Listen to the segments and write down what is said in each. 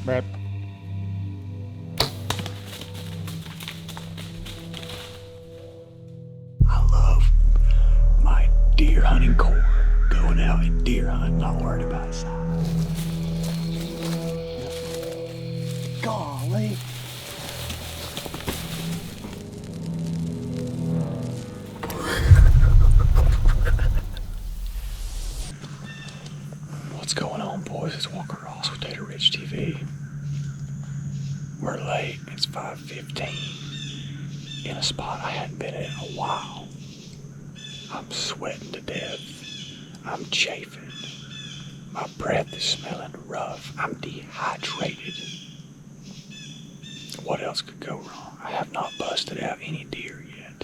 Brad. I love my deer hunting core. Going out and deer hunt, not worried about size. Golly. What's going on, boys? It's Walker Ross with Tater Ridge TV. We're late. It's 5:15 in a spot I hadn't been in a while. I'm sweating to death. I'm chafing. My breath is smelling rough. I'm dehydrated. What else could go wrong? I have not busted out any deer yet.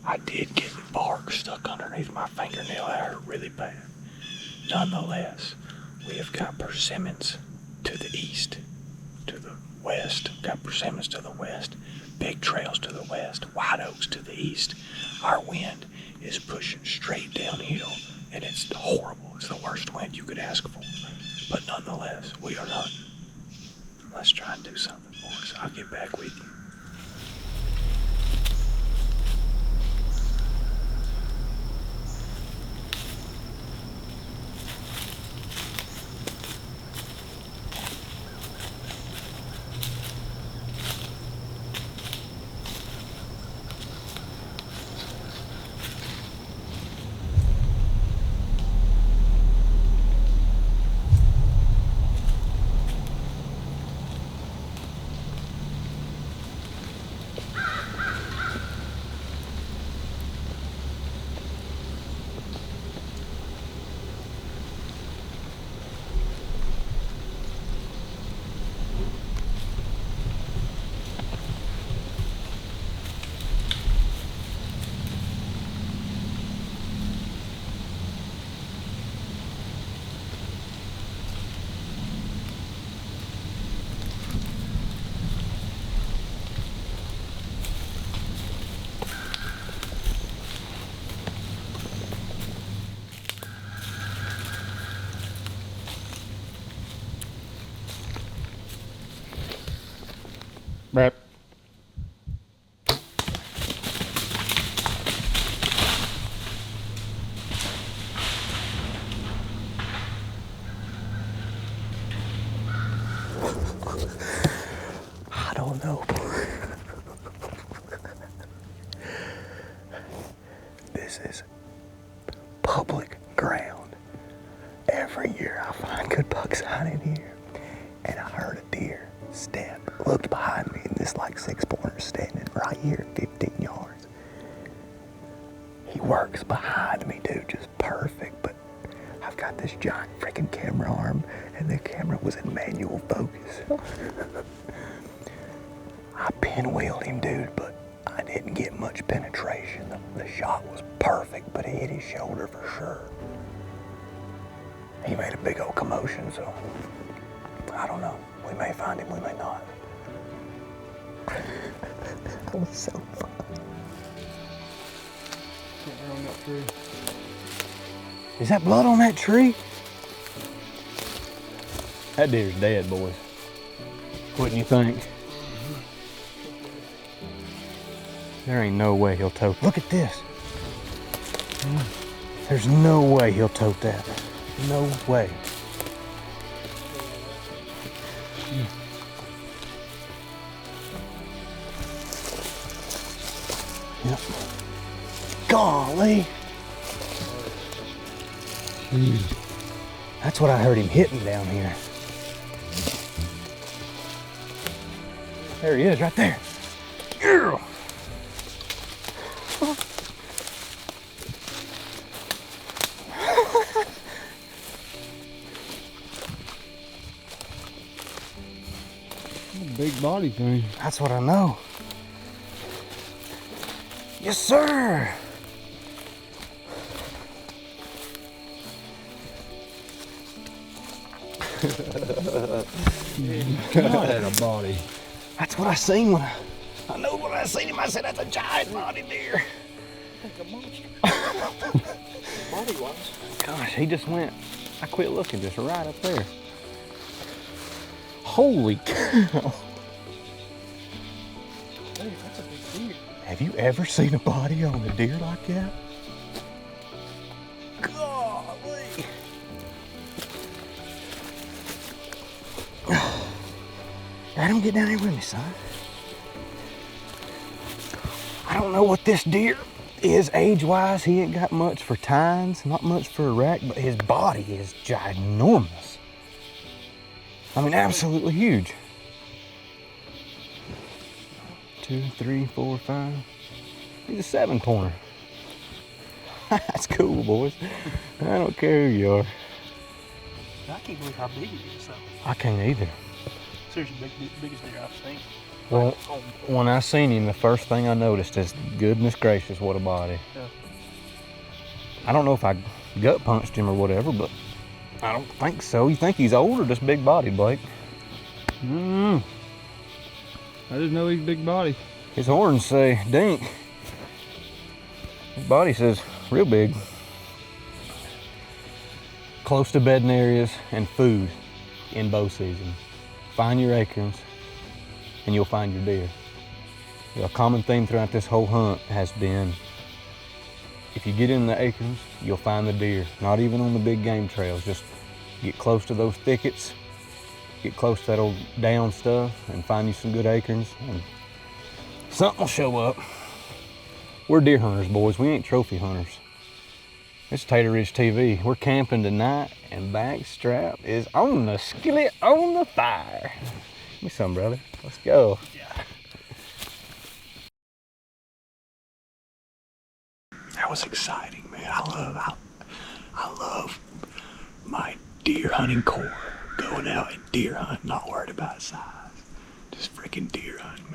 I did get the bark stuck underneath my fingernail. That hurt really bad. Nonetheless, we have got persimmons to the east, to the west. Got persimmons to the west, big trails to the west, white oaks to the east. Our wind is pushing straight downhill, and it's horrible. It's the worst wind you could ask for. But nonetheless, we are hunting. Let's try and do something, boys. I'll get back with you. Brad. I don't know. This is public ground. Every year I find good buck sign in here, and I heard a deer step, looked behind me, and this like 6-pointer standing right here at 15 yards. He works behind me, dude, just perfect, but I've got this giant freaking camera arm, and the camera was in manual focus. I pinwheeled him, dude, but I didn't get much penetration. The shot was perfect, but he hit his shoulder for sure. He made a big old commotion, so I don't know. We may find him, we may not. That was so fun. On that tree. Is that blood on that tree? That deer's dead, boys. Wouldn't you think? There ain't no way he'll tote. Look at this. There's no way he'll tote that. No way. Yep. Golly. That's what I heard him hitting down here. There he is, right there. Yeah. Big body thing. That's what I know. Yes, sir. God, had a body. That's what I seen when I know when I seen him. I said that's a giant body deer. Like a monster. Body wise. Gosh, he just went. I quit looking just right up there. Holy cow. Hey, that's a big deer. Have you ever seen a body on a deer like that? Golly. Adam, get down here with me, son. I don't know what this deer is age-wise. He ain't got much for tines, not much for a rack, but his body is ginormous. I mean, absolutely huge. 2, 3, 4, 5. He's a 7-pointer. That's cool, boys. I don't care who you are. I can't believe how big he is, though. I can't either. Seriously, biggest deer I've seen. Well, when I seen him, the first thing I noticed is, goodness gracious, what a body. Yeah. I don't know if I gut punched him or whatever, but I don't think so. You think he's old or just big body, Blake? I just know he's big body. His horns say dink. His body says real big. Close to bedding areas and food in bow season. Find your acorns and you'll find your deer. A common theme throughout this whole hunt has been, if you get in the acorns, you'll find the deer. Not even on the big game trails, just get close to those thickets, get close to that old down stuff and find you some good acorns and something will show up. We're deer hunters, boys. We ain't trophy hunters. It's Tater Ridge TV. We're camping tonight and backstrap is on the skillet on the fire. Give me some, brother. Let's go. Yeah. That was exciting, man. I love my deer hunting core. Going out and deer hunt, not worried about size. Just freaking deer hunting,